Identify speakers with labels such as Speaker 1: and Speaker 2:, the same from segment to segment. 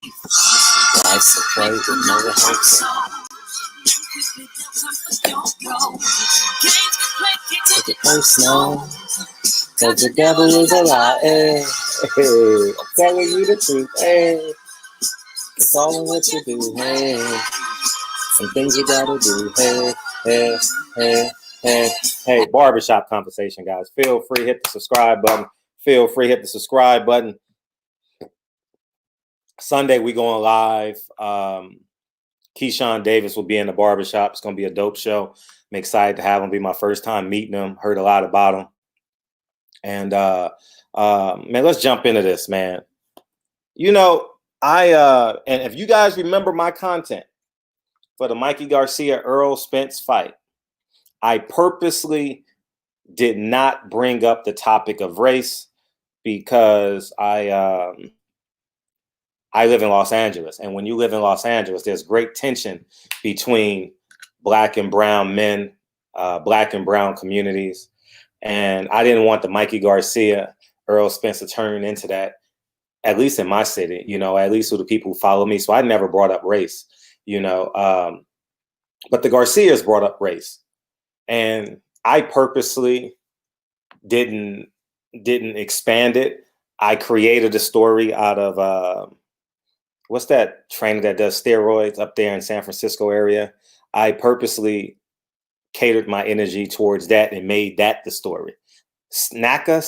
Speaker 1: Life's a play with no rehearsal. Take it personal, cause the devil is a lie. Hey, I'm telling you the truth. Hey, it's all in what you do. Hey, some things you gotta do. Hey, barbershop conversation, guys. Feel free, hit the subscribe button. Sunday, we going live. Keyshawn Davis will be in the barbershop. It's going to be a dope show. I'm excited to have him. Be my first time meeting him. Heard a lot about him. And, man, let's jump into this, man. You know, and if you guys remember my content for the Mikey Garcia Errol Spence fight, I purposely did not bring up the topic of race because I live in Los Angeles. And when you live in Los Angeles, there's great tension between black and brown men, black and brown communities. And I didn't want the Mikey Garcia, Errol Spence to turn into that, at least in my city, you know, at least with the people who follow me. So I never brought up race, you know, but the Garcias brought up race. And I purposely didn't expand it. I created a story out of, what's that trainer that does steroids up there in San Francisco area? I purposely catered my energy towards that and made that the story. Saka,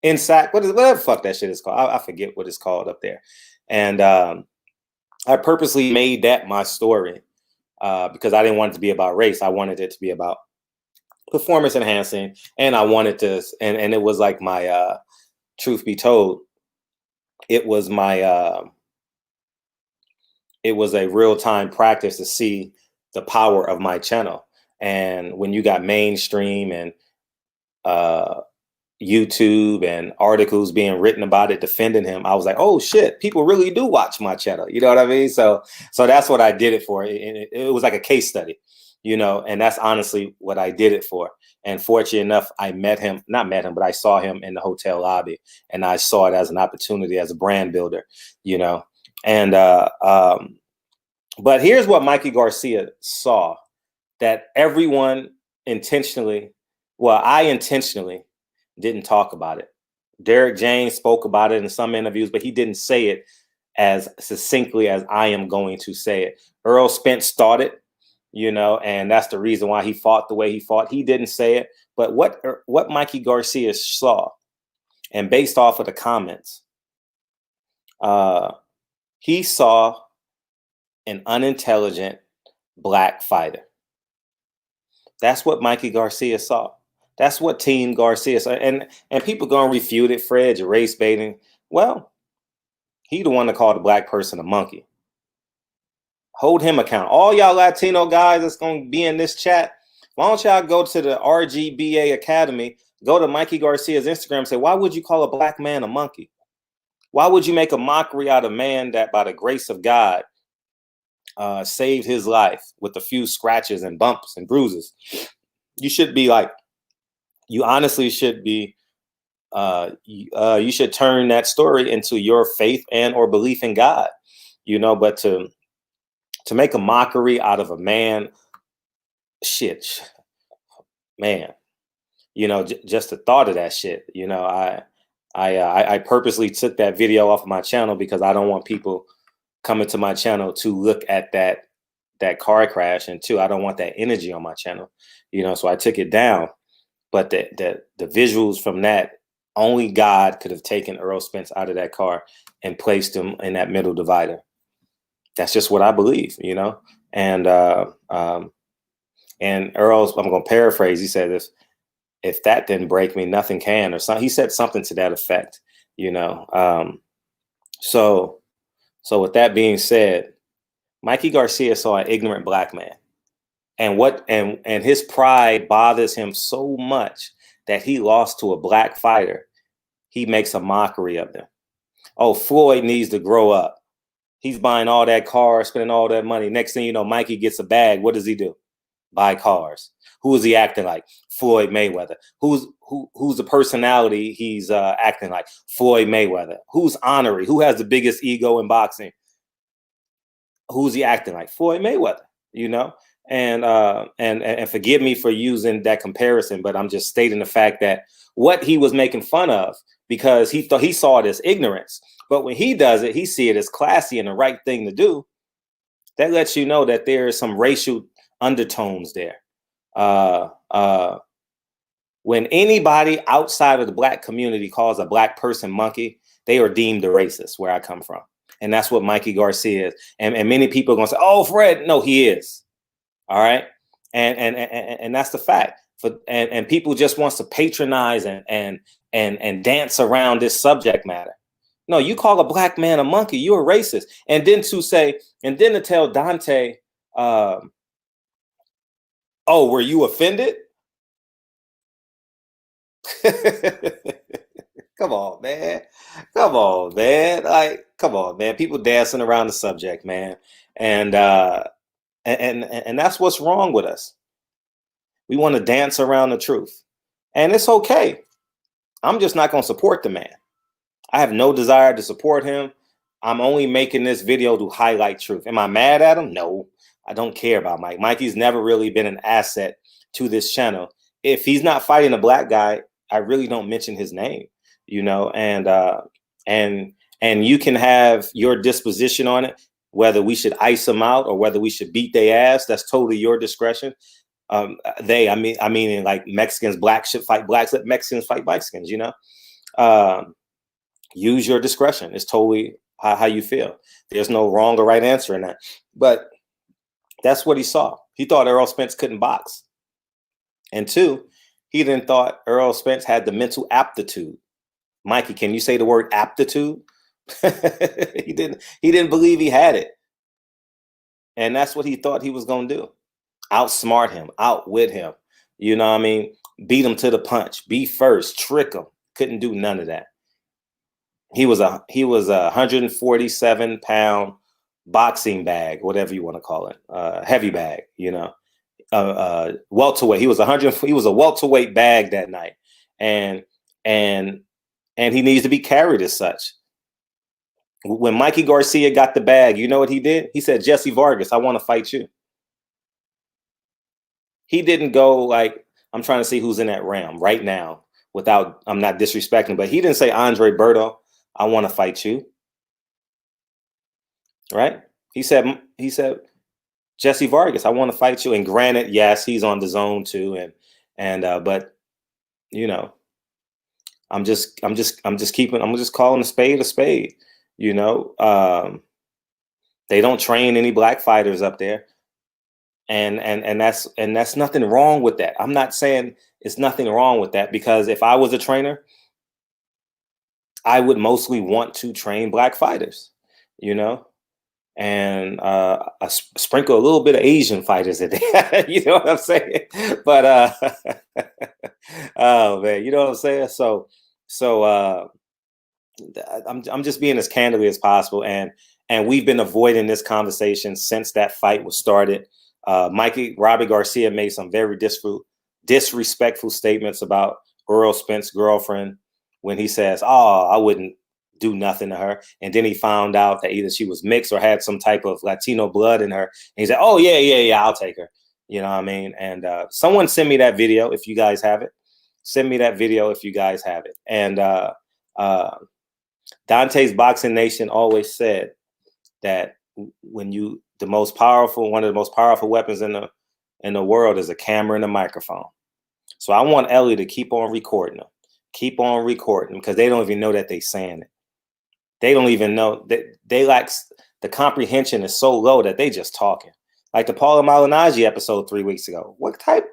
Speaker 1: whatever the fuck that shit is called. I forget what it's called up there. And I purposely made that my story because I didn't want it to be about race. I wanted it to be about performance enhancing. And I wanted to, and it was like my, truth be told, it was my, it was a real-time practice to see the power of my channel. And when you got mainstream and YouTube and articles being written about it, defending him, I was like, oh shit, people really do watch my channel. You know what I mean? So that's what I did it for. It was like a case study, you know, and that's honestly what I did it for. And fortunately enough, I but I saw him in the hotel lobby, and I saw it as an opportunity, as a brand builder, you know. And but here's what Mikey Garcia saw that everyone I intentionally didn't talk about it. Derek James spoke about it in some interviews, but he didn't say it as succinctly as I am going to say it. Errol Spence started, you know, and that's the reason why he fought the way he fought. He didn't say it, but what Mikey Garcia saw, and based off of the comments, he saw an unintelligent black fighter. That's what Mikey Garcia saw. That's what Team Garcia saw. And people gonna refute it, Fred, you're race baiting. Well, he the one that called a black person a monkey. Hold him account. All y'all Latino guys that's gonna be in this chat, why don't y'all go to the RGBA Academy, go to Mikey Garcia's Instagram and say, why would you call a black man a monkey? Why would you make a mockery out of a man that by the grace of God saved his life with a few scratches and bumps and bruises? You should be like, you honestly should be, you should turn that story into your faith and or belief in God, you know. But to make a mockery out of a man, shit, man, you know, just the thought of that shit, you know, I purposely took that video off of my channel because I don't want people coming to my channel to look at that car crash, and two, I don't want that energy on my channel, you know. So I took it down. But the visuals from that, only God could have taken Errol Spence out of that car and placed him in that middle divider. That's just what I believe, you know. And Errol, I'm going to paraphrase. He said, if that didn't break me, nothing can, or something. He said something to that effect, you know. So with that being said, Mikey Garcia saw an ignorant black man. And his pride bothers him so much that he lost to a black fighter. He makes a mockery of them. Oh, Floyd needs to grow up. He's buying all that car, spending all that money. Next thing you know, Mikey gets a bag. What does he do? Buy cars. Who is he acting like? Floyd Mayweather. Who's the personality he's acting like? Floyd Mayweather. Who's honorary? Who has the biggest ego in boxing? Who's he acting like? Floyd Mayweather, you know? And forgive me for using that comparison, but I'm just stating the fact that what he was making fun of, because he thought he saw it as ignorance. But when he does it, he see it as classy and the right thing to do. That lets you know that there is some racial undertones there. Uh, uh, when anybody outside of the black community calls a black person monkey, they are deemed a racist where I come from. And that's what Mikey Garcia is. And many people are going to say, oh, Fred, no, he is. All right. And that's the fact. And people just wants to patronize and dance around this subject matter. No, you call a black man a monkey, you're a racist. And then to tell Dante, oh, were you offended? Come on, man. Come on, man. Like, come on, man. People dancing around the subject, man. And and that's what's wrong with us. We want to dance around the truth. And it's okay. I'm just not going to support the man. I have no desire to support him. I'm only making this video to highlight truth. Am I mad at him? No, I don't care about Mike. Mikey's never really been an asset to this channel. If he's not fighting a black guy, I really don't mention his name, you know, and you can have your disposition on it, whether we should ice them out or whether we should beat their ass. That's totally your discretion. I mean, like Mexicans, blacks should fight blacks, let Mexicans fight Mexicans, you know. Use your discretion. It's totally how you feel. There's no wrong or right answer in that. But that's what he saw. He thought Errol Spence couldn't box. And two, he then thought Errol Spence had the mental aptitude. Mikey, can you say the word aptitude? He didn't believe he had it. And that's what he thought he was going to do. Outsmart him, outwit him. You know what I mean? Beat him to the punch, be first, trick him. Couldn't do none of that. He was a 147-pound boxing bag, whatever you want to call it, heavy bag, you know, welterweight. He was a welterweight bag that night, and he needs to be carried as such. When Mikey Garcia got the bag, you know what he did? He said, Jesse Vargas, I want to fight you. He didn't go like, I'm trying to see who's in that realm right now without, I'm not disrespecting, but he didn't say Andre Berto, I want to fight you. Right? He said, Jesse Vargas, I want to fight you. And granted, yes, he's on the zone too. But you know, I'm just calling a spade, you know. They don't train any black fighters up there. And that's nothing wrong with that. I'm not saying it's nothing wrong with that, because if I was a trainer, I would mostly want to train black fighters, you know, and sprinkle a little bit of Asian fighters in there. You know what I'm saying? But oh man, you know what I'm saying? So I'm just being as candidly as possible, and we've been avoiding this conversation since that fight was started. Robbie Garcia made some very disrespectful statements about Errol Spence's girlfriend when he says, "Oh, I wouldn't do nothing to her," and then he found out that either she was mixed or had some type of Latino blood in her, and he said, "Oh yeah, I'll take her." You know what I mean? And someone send me that video if you guys have it. Send me that video if you guys have it. And Dante's Boxing Nation always said that when one of the most powerful weapons in the world is a camera and a microphone. So I want Ellie to keep on recording them. Keep on recording, because they don't even know that they're saying it. They don't even know that they lack, the comprehension is so low that they just talking. Like the Paula Malignaggi episode 3 weeks ago. What type?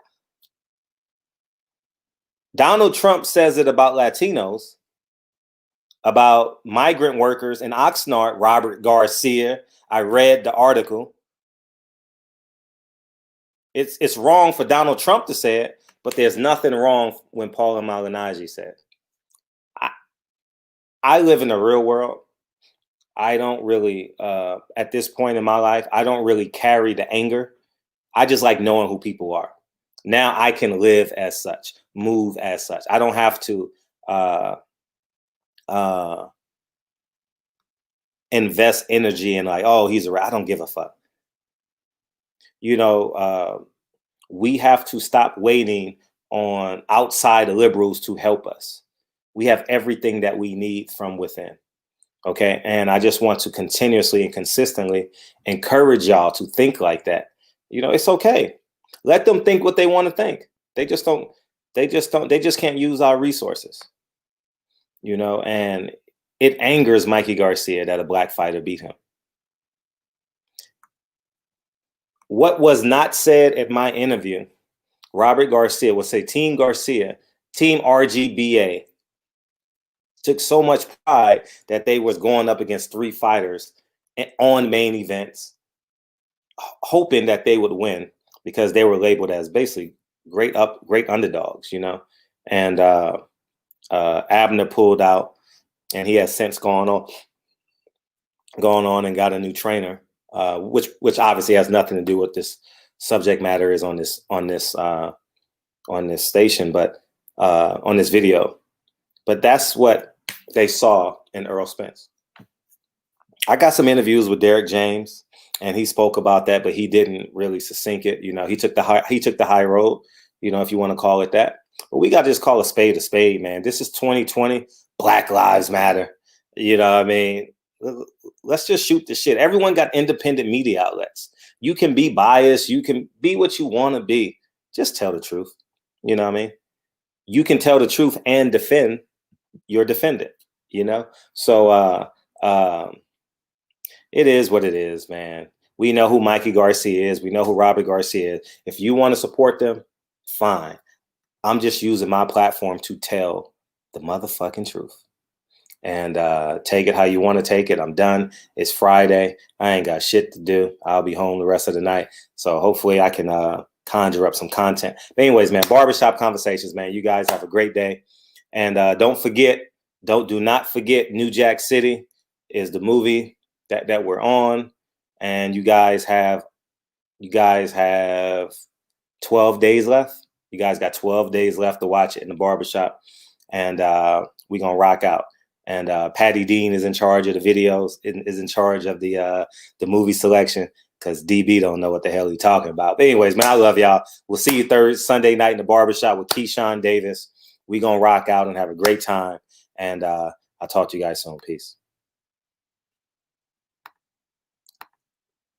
Speaker 1: Donald Trump says it about Latinos, about migrant workers in Oxnard, Robert Garcia. I read the article. It's wrong for Donald Trump to say it, but there's nothing wrong when Paula Malignaggi said it. I live in the real world. I don't really, at this point in my life, I don't really carry the anger. I just like knowing who people are. Now I can live as such, move as such. I don't have to invest energy in like, oh, he's I don't give a fuck. You know, we have to stop waiting on outside liberals to help us. We have everything that we need from within. Okay. And I just want to continuously and consistently encourage y'all to think like that. You know, it's okay. Let them think what they want to think. They just don't, they just can't use our resources. You know, and it angers Mikey Garcia that a black fighter beat him. What was not said at my interview, Robert Garcia would say, Team Garcia, Team RGBA, took so much pride that they was going up against 3 fighters on main events, hoping that they would win because they were labeled as basically great underdogs, you know. And Abner pulled out, and he has since gone on and got a new trainer, which obviously has nothing to do with this subject matter is on this station, but on this video. But that's what they saw in Errol Spence. I got some interviews with Derek James, and he spoke about that, but he didn't really succinct it. You know, he took the high road, you know, if you want to call it that. But we got to just call a spade, man. This is 2020. Black Lives Matter. You know what I mean? Let's just shoot the shit. Everyone got independent media outlets. You can be biased. You can be what you want to be. Just tell the truth. You know what I mean? You can tell the truth and defend your defendant, you know? So it is what it is, man. We know who Mikey Garcia is. We know who Robert Garcia is. If you want to support them, fine. I'm just using my platform to tell the motherfucking truth. And take it how you want to take it. I'm done. It's Friday. I ain't got shit to do. I'll be home the rest of the night. So hopefully I can conjure up some content. But anyways, man, Barbershop Conversations, man. You guys have a great day. And do not forget, New Jack City is the movie that we're on. And you guys have 12 days left. You guys got 12 days left to watch it in the barbershop. And we're going to rock out. And Patty Dean is in charge of the videos, is in charge of the movie selection, because DB don't know what the hell he's talking about. But anyways, man, I love y'all. We'll see you Sunday night in the barbershop with Keyshawn Davis. We're going to rock out and have a great time. And I'll talk to you guys soon. Peace.